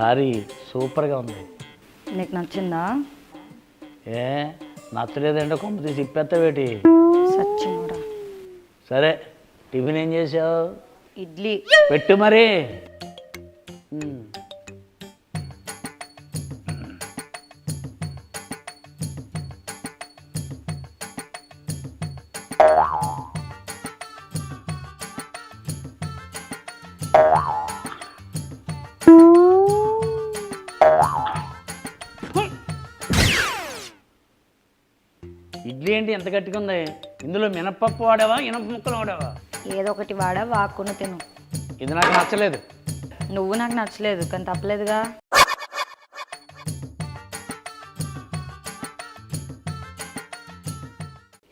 Sorry సూపర్గా ఉంది. నీకు నచ్చిందా? ఏ నచ్చలేదంటే కొమ్మ తీసి ఇప్పేస్తావేటి? సచ్చినోడా. సరే టిఫిన్ ఏం చేసావు? ఇడ్లీ. పెట్టు మరి. ఇడ్లీ ఏంటి ఎంత గట్టిగా ఉంది? ఇందులో మినపప్పు వాడావా ఇనప ముక్కలు వాడావా? ఏదో ఒకటి వాడా వాక్కును తిను. ఇది నాకు నచ్చలేదు. నువ్వు నాకు నచ్చలేదు కానీ తప్పలేదుగా.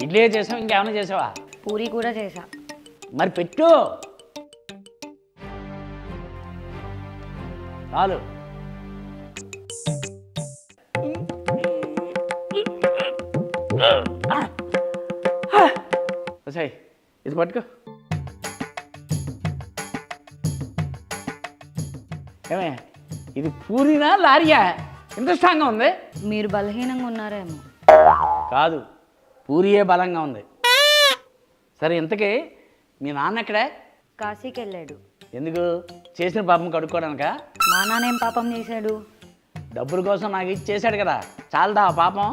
ఇడ్లీ చేసావు, ఇంకేమైనా చేసావా? పూరి కూడా చేసా. మరి పెట్టు చాలు. సై ఇది పట్టుకో. ఏమే ఇది పూరినా లారీయా? ఎంత స్ట్రాంగ్గా ఉంది? మీరు బలహీనంగా ఉన్నారేమో. కాదు, పూరియే బలంగా ఉంది. సరే ఇంతకీ మీ నాన్న ఎక్కడే? కాశీకి వెళ్ళాడు. ఎందుకు? చేసిన పాపం కడుక్కోవడానికా? మా నాన్న ఏం పాపం చేశాడు? డబ్బుల కోసం నాకు ఇచ్చి చేశాడు కదా, చాలదా ఆ పాపం?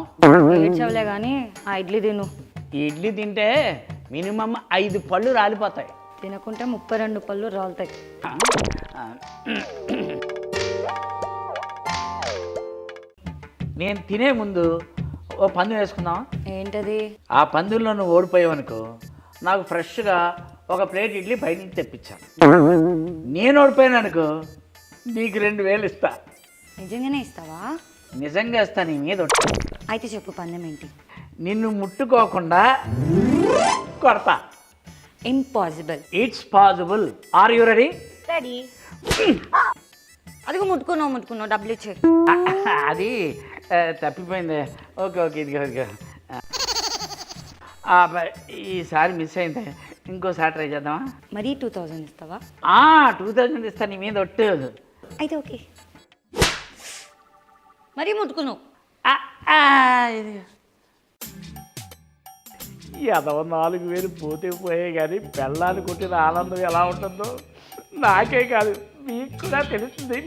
ఏడ్చవలే కానీ ఆ ఇడ్లీ తిను. ఈ ఇడ్లీ తింటే మినిమం 5 పళ్ళు రాలిపోతాయి. తినకుంటే 32 పళ్ళు రాలుతాయి. నేను తినే ముందు ఓ పందెం వేసుకుందాం. ఏంటది? ఆ పందెంలో నువ్వు ఓడిపోయావనుకో, నాకు ఫ్రెష్గా ఒక ప్లేట్ ఇడ్లీ బయట నుంచి తెప్పించాను. నేను ఓడిపోయాను అనుకో, నీకు 2000 ఇస్తా. నిజంగానే ఇస్తావా? నిజంగా ఇస్తా, నీ మీద ఒట్టు. అయితే చెప్పు పందెం ఏంటి? నిన్ను ముట్టుకోకుండా కొడతా. Impossible. It's possible. Are you ready? Ready. అదిగో ముట్టుకున్నావు డబ్బులు ఇచ్చే. అది తప్పిపోయింది. ఓకే ఓకే, ఇదిగో ఈసారి మిస్ అయింది, ఇంకోసారి ట్రై చేద్దామా? మరీ 2000 ఇస్తావా? 2000 ఇస్తా, నీ మీద ఒట్టు. అయితే ఓకే. మరీ ముట్టుకున్నావు. ఎదవ 4000 పోతే పోయే కానీ పెళ్ళాన్ని కొట్టిన ఆనందం ఎలా ఉంటుందో నాకే కాదు మీకు కూడా తెలుస్తుంది.